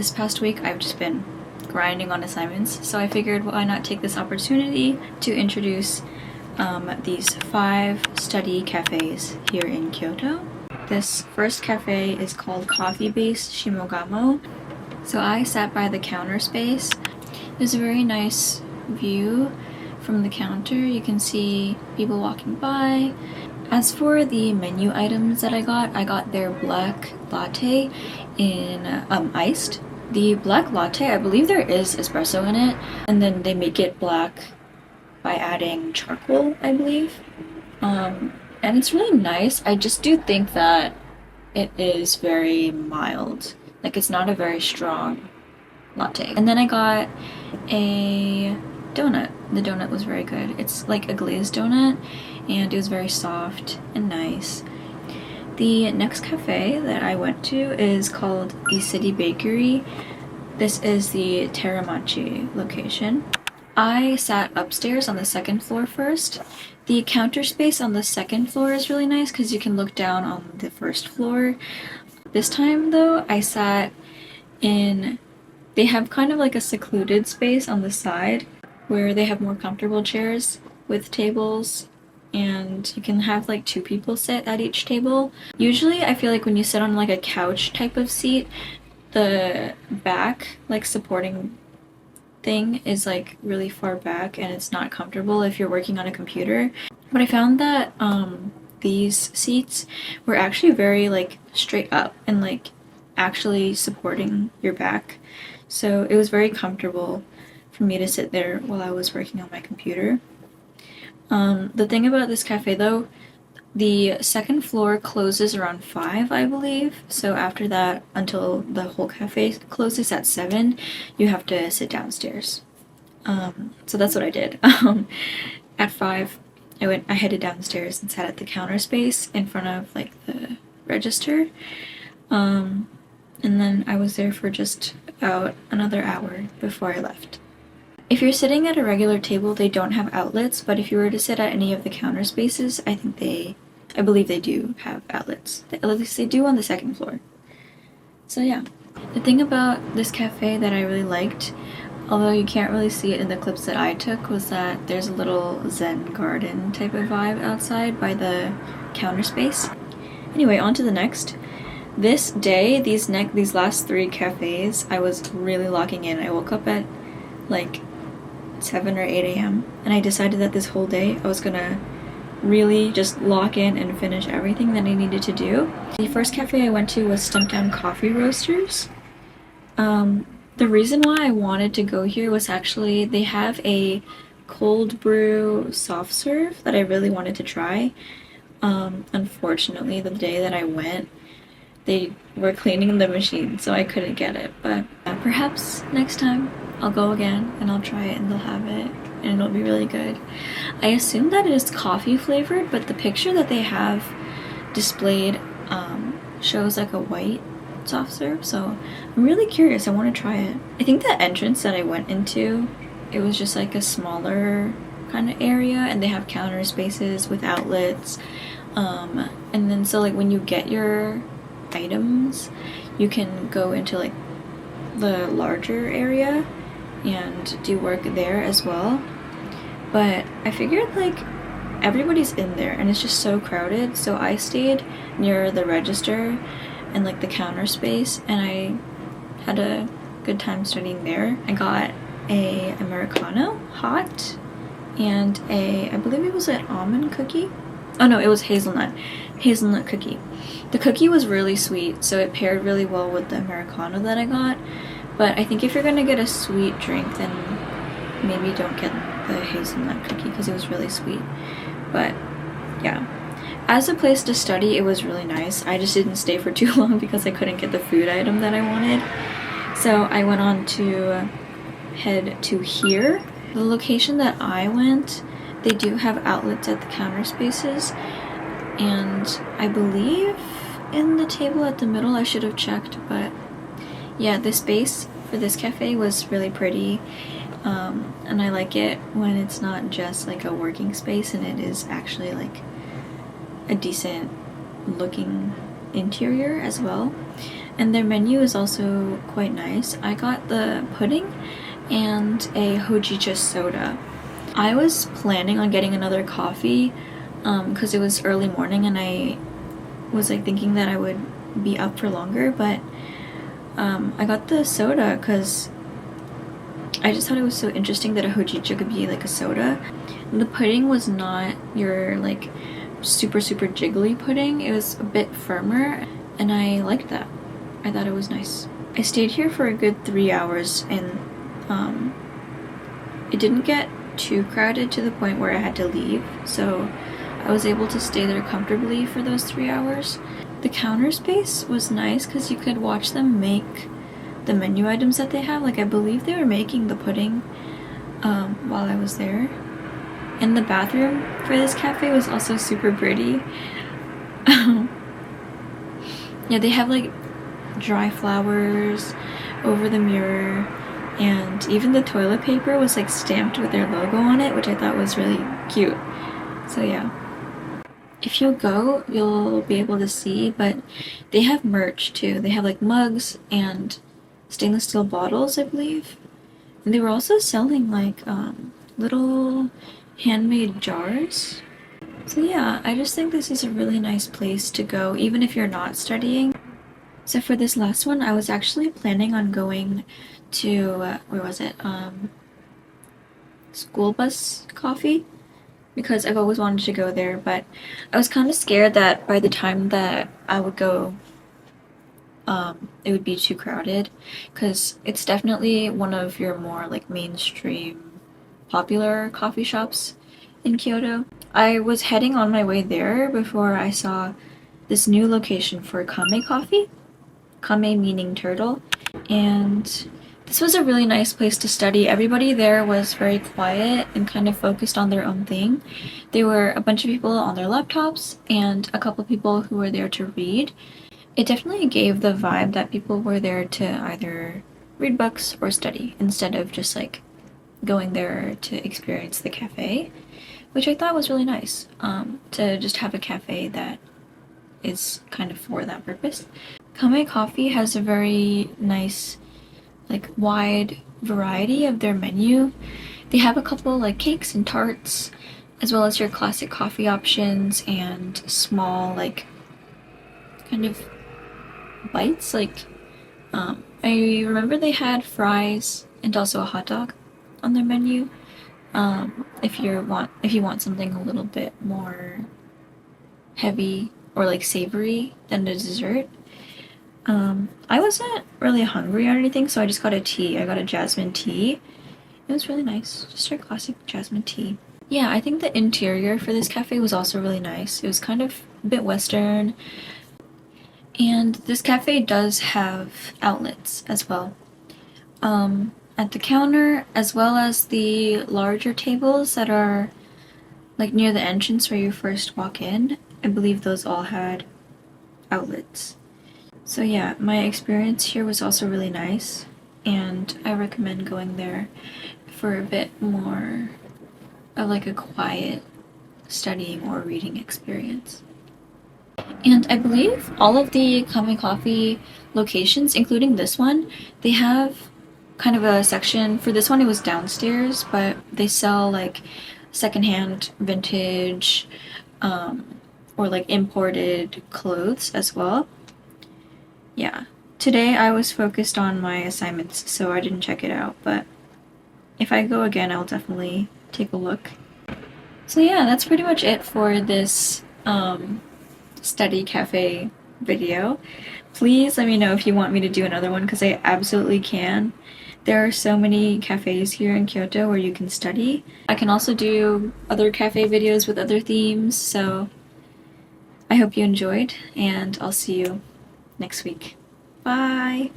this past week I've just been grinding on assignments, so I figured why not take this opportunity to introduce these 5 study cafes here in Kyoto. This first cafe is called Coffee Base Shimogamo. So I sat by the counter space. There's a very nice view from the counter. You can see people walking by. As for the menu items that I got their black latte in iced. The black latte, I believe there is espresso in it, and then they make it black by adding charcoal, I believe. And it's really nice. I just do think that it is very mild. Like, it's not a very strong latte. And then I got a donut. The donut was very good. It's like a glazed donut, and it was very soft and nice. The next cafe that I went to is called the City Bakery. This is the Teramachi location. I sat upstairs on the 2nd floor first. The counter space on the 2nd floor is really nice because you can look down on the 1st floor. This time though, I sat in, they have kind of like a secluded space on the side where they have more comfortable chairs with tables, and you can have like 2 people sit at each table. Usually I feel like when you sit on like a couch type of seat, the back, like supporting thing is like really far back and it's not comfortable if you're working on a computer. But I found that these seats were actually very like straight up and like actually supporting your back. So it was very comfortable for me to sit there while I was working on my computer. The thing about this cafe though, the 2nd floor closes around 5, I believe. So after that, until the whole cafe closes at 7, you have to sit downstairs. So that's what I did. At 5, I headed downstairs and sat at the counter space in front of like the register. And then I was there for just about another hour before I left. If you're sitting at a regular table, they don't have outlets, but if you were to sit at any of the counter spaces, I believe they do have outlets. At least they do on the 2nd floor. So yeah. The thing about this cafe that I really liked, although you can't really see it in the clips that I took, was that there's a little Zen garden type of vibe outside by the counter space. Anyway, on to the next. This day, these last 3 cafes, I was really locking in. I woke up at like 7 or 8 a.m. and I decided that this whole day I was gonna really just lock in and finish everything that I needed to do. The first cafe I went to was Stumptown Coffee Roasters. The reason why I wanted to go here was actually they have a cold brew soft serve that I really wanted to try. Unfortunately, the day that I went, they were cleaning the machine, so I couldn't get it, but perhaps next time I'll go again and I'll try it and they'll have it and it'll be really good. I assume that it is coffee flavored, but the picture that they have displayed shows like a white soft serve, so I'm really curious. I want to try it. I think the entrance that I went into, it was just like a smaller kind of area, and they have counter spaces with outlets, and then so like when you get your items, you can go into like the larger area and do work there as well. But I figured like everybody's in there and it's just so crowded, so I stayed near the register and like the counter space, and I had a good time studying there. I got a Americano hot and I believe it was an almond cookie. Oh no, it was hazelnut cookie. The cookie was really sweet, so it paired really well with the Americano that I got. But I think if you're gonna get a sweet drink, then maybe don't get the hazelnut cookie because it was really sweet. But yeah, as a place to study, it was really nice. I just didn't stay for too long because I couldn't get the food item that I wanted. So I went on to head to here. The location that I went, they do have outlets at the counter spaces, and I believe in the table at the middle, I should have checked, but yeah, the space for this cafe was really pretty, and I like it when it's not just like a working space and it is actually like a decent looking interior as well. and their menu is also quite nice. I got the pudding and a hojicha soda. I was planning on getting another coffee because it was early morning and I was like thinking that I would be up for longer, but I got the soda because I just thought it was so interesting that a hojicha could be like a soda. The pudding was not your like super jiggly pudding. It was a bit firmer and I liked that. I thought it was nice. I stayed here for a good 3 hours and it didn't get too crowded to the point where I had to leave, so I was able to stay there comfortably for those 3 hours. The counter space was nice because you could watch them make the menu items that they have. Like I believe they were making the pudding while I was there. And the bathroom for this cafe was also super pretty. Yeah, they have like dry flowers over the mirror, and even the toilet paper was like stamped with their logo on it, which I thought was really cute. So yeah. If you'll go, you'll be able to see, but they have merch too. They have like mugs and stainless steel bottles, I believe. And they were also selling like little handmade jars. So yeah, I just think this is a really nice place to go, even if you're not studying. So for this last one, I was actually planning on going to, where was it? School bus coffee, because I've always wanted to go there, but I was kind of scared that by the time that I would go, it would be too crowded, because it's definitely one of your more like mainstream popular coffee shops in Kyoto. I was heading on my way there before I saw this new location for kame coffee. Kame meaning turtle. And this was a really nice place to study. Everybody there was very quiet and kind of focused on their own thing. There were a bunch of people on their laptops and a couple people who were there to read. It definitely gave the vibe that people were there to either read books or study instead of just like going there to experience the cafe, which I thought was really nice, to just have a cafe that is kind of for that purpose. Kame Coffee has a very nice, like, wide variety of their menu. They have a couple like cakes and tarts, as well as your classic coffee options and small like kind of bites. Like I remember they had fries and also a hot dog on their menu. If you want something a little bit more heavy or like savory than a dessert. I wasn't really hungry or anything, so I just got a tea. I got a jasmine tea. It was really nice. Just our classic jasmine tea. Yeah, I think the interior for this cafe was also really nice. It was kind of a bit Western. And this cafe does have outlets as well. At the counter, as well as the larger tables that are like near the entrance where you first walk in. I believe those all had outlets. So yeah, my experience here was also really nice, and I recommend going there for a bit more of like a quiet studying or reading experience. And I believe all of the Kame Coffee locations, including this one, they have kind of a section. For this one it was downstairs, but they sell like secondhand vintage or like imported clothes as well. Yeah. Today I was focused on my assignments, so I didn't check it out, but if I go again, I'll definitely take a look. So yeah, that's pretty much it for this study cafe video. Please let me know if you want me to do another one, because I absolutely can. There are so many cafes here in Kyoto where you can study. I can also do other cafe videos with other themes, so I hope you enjoyed, and I'll see you next week. Bye!